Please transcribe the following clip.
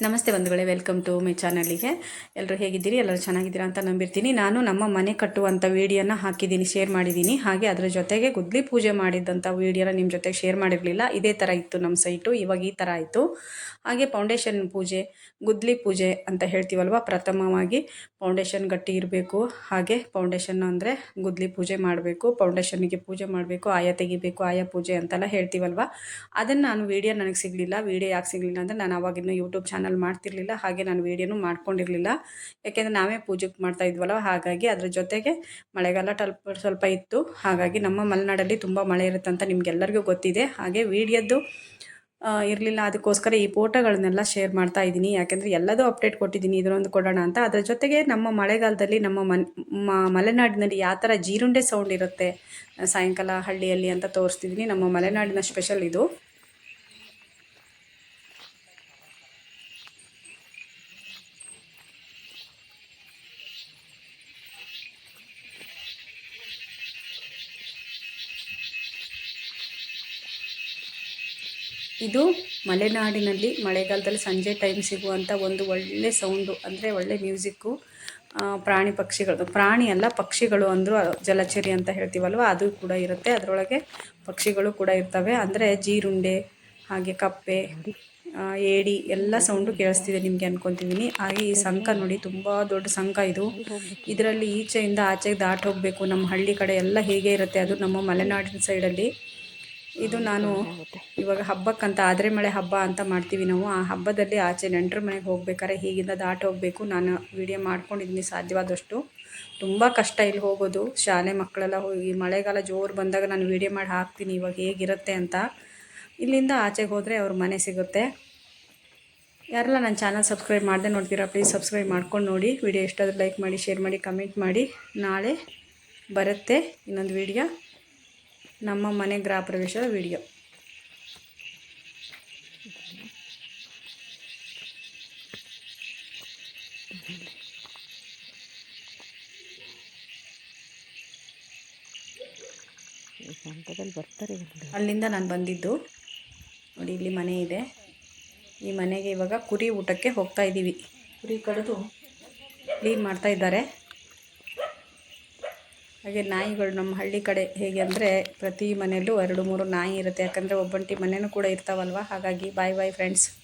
ನಮಸ್ತೆ ಬಂಧುಗಳೇ, welcome to my ಚಾನಲಿಗೆ. ಎಲ್ಲರೂ ಹೇಗಿದ್ದೀರಿ? ಎಲ್ಲರೂ ಚೆನ್ನಾಗಿದ್ದೀರಾ ಅಂತ ನಂಬಿರ್ತೀನಿ. ನಾನು ನಮ್ಮ ಮನೆ ಕಟ್ಟುವಂಥ ವೀಡಿಯೋನ ಹಾಕಿದ್ದೀನಿ, ಶೇರ್ ಮಾಡಿದ್ದೀನಿ. ಹಾಗೆ ಅದರ ಜೊತೆಗೆ ಗುದ್ಲಿ ಪೂಜೆ ಮಾಡಿದ್ದಂಥ ವೀಡಿಯೋನ ನಿಮ್ಮ ಜೊತೆಗೆ ಶೇರ್ ಮಾಡಿರಲಿಲ್ಲ. ಇದೇ ಥರ ಇತ್ತು ನಮ್ಮ ಸೈಟು, ಇವಾಗ ಈ ಥರ ಆಯಿತು. ಹಾಗೆ ಫೌಂಡೇಶನ್ ಪೂಜೆ, ಗುದ್ಲಿ ಪೂಜೆ ಅಂತ ಹೇಳ್ತೀವಲ್ವ, ಪ್ರಥಮವಾಗಿ ಫೌಂಡೇಶನ್ ಗಟ್ಟಿ ಇರಬೇಕು. ಹಾಗೆ ಫೌಂಡೇಶನ್ ಅಂದರೆ ಗುದ್ಲಿ ಪೂಜೆ ಮಾಡಬೇಕು, ಫೌಂಡೇಶನ್ನಿಗೆ ಪೂಜೆ ಮಾಡಬೇಕು, ಆಯ ತೆಗಿಬೇಕು, ಆಯ ಪೂಜೆ ಅಂತೆಲ್ಲ ಹೇಳ್ತೀವಲ್ವ. ಅದನ್ನು ನಾನು ವೀಡಿಯೋ ನನಗೆ ಸಿಗಲಿಲ್ಲ. ವೀಡಿಯೋ ಯಾಕೆ ಸಿಗಲಿಲ್ಲ ಅಂದರೆ ನಾನು ಅವಾಗಿನ್ನೂ ಯೂಟ್ಯೂಬ್ ಚಾನಲ್ ಮಾಡ್ತಿರ್ಲಿಲ್ಲ, ಹಾಗೆ ನಾನು ವೀಡಿಯೋನು ಮಾಡ್ಕೊಂಡಿರಲಿಲ್ಲ. ಯಾಕೆಂದರೆ ನಾವೇ ಪೂಜೆಗೆ ಮಾಡ್ತಾ ಇದ್ವಲ್ಲ, ಹಾಗಾಗಿ ಅದ್ರ ಜೊತೆಗೆ ಮಳೆಗಾಲ ಸ್ವಲ್ಪ ಇತ್ತು. ಹಾಗಾಗಿ ನಮ್ಮ ಮಲೆನಾಡಲ್ಲಿ ತುಂಬ ಮಳೆ ಇರುತ್ತೆ ಅಂತ ನಿಮ್ಗೆಲ್ಲರಿಗೂ ಗೊತ್ತಿದೆ. ಹಾಗೆ ವೀಡಿಯೋದ್ದು ಇರಲಿಲ್ಲ, ಅದಕ್ಕೋಸ್ಕರ ಈ ಫೋಟೋಗಳನ್ನೆಲ್ಲ ಶೇರ್ ಮಾಡ್ತಾ ಇದ್ದೀನಿ. ಯಾಕೆಂದರೆ ಎಲ್ಲದೂ ಅಪ್ಡೇಟ್ ಕೊಟ್ಟಿದ್ದೀನಿ, ಇದರೊಂದು ಕೊಡೋಣ ಅಂತ. ಅದರ ಜೊತೆಗೆ ನಮ್ಮ ಮಳೆಗಾಲದಲ್ಲಿ ನಮ್ಮ ಮಲೆನಾಡಿನಲ್ಲಿ ಯಾವ ಥರ ಜೀರುಂಡೆ ಸೌಂಡ್ ಇರುತ್ತೆ ಸಾಯಂಕಾಲ ಹಳ್ಳಿಯಲ್ಲಿ ಅಂತ ತೋರಿಸ್ತಿದ್ದೀನಿ. ನಮ್ಮ ಮಲೆನಾಡಿನ ಸ್ಪೆಷಲ್ ಇದು. ಇದು ಮಲೆನಾಡಿನಲ್ಲಿ ಮಳೆಗಾಲದಲ್ಲಿ ಸಂಜೆ ಟೈಮ್ ಸಿಗುವಂಥ ಒಂದು ಒಳ್ಳೆ ಸೌಂಡು, ಅಂದರೆ ಒಳ್ಳೆ ಮ್ಯೂಸಿಕ್ಕು. ಪ್ರಾಣಿ ಪಕ್ಷಿಗಳು, ಪ್ರಾಣಿ ಅಲ್ಲ ಪಕ್ಷಿಗಳು ಅಂದರೂ ಜಲಚರಿ ಅಂತ ಹೇಳ್ತೀವಲ್ವ, ಅದು ಕೂಡ ಇರುತ್ತೆ. ಅದರೊಳಗೆ ಪಕ್ಷಿಗಳು ಕೂಡ ಇರ್ತವೆ. ಅಂದರೆ ಜೀರುಂಡೆ, ಹಾಗೆ ಕಪ್ಪೆ, ಏಡಿ ಎಲ್ಲ ಸೌಂಡು ಕೇಳಿಸ್ತಿದೆ ನಿಮಗೆ ಅನ್ಕೊತಿದ್ದೀನಿ. ಹಾಗೆ ಈ ಸಂಕ ನೋಡಿ, ತುಂಬ ದೊಡ್ಡ ಸಂಕ ಇದು. ಇದರಲ್ಲಿ ಈಚೆಯಿಂದ ಆಚೆಗೆ ದಾಟಿ ಹೋಗಬೇಕು. ನಮ್ಮ ಹಳ್ಳಿ ಕಡೆ ಎಲ್ಲ ಹೇಗೆ ಇರುತ್ತೆ, ಅದು ನಮ್ಮ ಮಲೆನಾಡಿನ ಸೈಡಲ್ಲಿ. ಇದು ನಾನು ಇವಾಗ ಹಬ್ಬಕ್ಕಂತ ಆದರೆ ಮಳೆ ಹಬ್ಬ ಅಂತ ಮಾಡ್ತೀವಿ ನಾವು. ಆ ಹಬ್ಬದಲ್ಲಿ ಆಚೆ ನೆಂಟರ ಮನೆಗೆ ಹೋಗ್ಬೇಕಾದ್ರೆ ಹೀಗಿಂದ ದಾಟಿ ಹೋಗಬೇಕು. ನಾನು ವಿಡಿಯೋ ಮಾಡ್ಕೊಂಡಿದ್ದೀನಿ ಸಾಧ್ಯವಾದಷ್ಟು. ತುಂಬ ಕಷ್ಟ ಇಲ್ಲಿ ಹೋಗೋದು. ಶಾಲೆ ಮಕ್ಕಳೆಲ್ಲ ಹೋಗಿ ಮಳೆಗಾಲ ಜೋರು ಬಂದಾಗ ನಾನು ವಿಡಿಯೋ ಮಾಡಿ ಹಾಕ್ತೀನಿ ಇವಾಗ ಹೇಗಿರುತ್ತೆ ಅಂತ. ಇಲ್ಲಿಂದ ಆಚೆಗೆ ಹೋದರೆ ಅವ್ರ ಮನೆ ಸಿಗುತ್ತೆ. ಯಾರೆಲ್ಲ ನನ್ನ ಚಾನಲ್ ಸಬ್ಸ್ಕ್ರೈಬ್ ಮಾಡದೆ ನೋಡ್ತೀರಾ, ಪ್ಲೀಸ್ ಸಬ್ಸ್ಕ್ರೈಬ್ ಮಾಡ್ಕೊಂಡು ನೋಡಿ. ವಿಡಿಯೋ ಇಷ್ಟಾದರೂ ಲೈಕ್ ಮಾಡಿ, ಶೇರ್ ಮಾಡಿ, ಕಮೆಂಟ್ ಮಾಡಿ. ನಾಳೆ ಬರುತ್ತೆ ಇನ್ನೊಂದು ವಿಡಿಯೋ, ನಮ್ಮ ಮನೆ ಗೃಹ ಪ್ರವೇಶದ ವಿಡಿಯೋ. ಅಲ್ಲಿಂದ ನಾನು ಬಂದಿದ್ದು ನೋಡಿ, ಇಲ್ಲಿ ಮನೆ ಇದೆ. ಈ ಮನೆಗೆ ಇವಾಗ ಕುರಿ ಊಟಕ್ಕೆ ಹೋಗ್ತಾ ಇದ್ದೀವಿ. ಕುರಿ ಕಡಿದು ಕ್ಲೀನ್ ಮಾಡ್ತಾ ಇದ್ದಾರೆ. ಹಾಗೆ ನಾಯಿಗಳು ನಮ್ಮ ಹಳ್ಳಿ ಕಡೆ ಹೇಗೆ ಅಂದರೆ ಪ್ರತಿ ಮನೆಯಲ್ಲೂ 2-3 ನಾಯಿ ಇರುತ್ತೆ. ಯಾಕಂದರೆ ಒಬ್ಬಂಟಿ ಮನೆಯೂ ಕೂಡ ಇರ್ತಾವಲ್ವ. ಹಾಗಾಗಿ ಬಾಯ್ ಫ್ರೆಂಡ್ಸ್.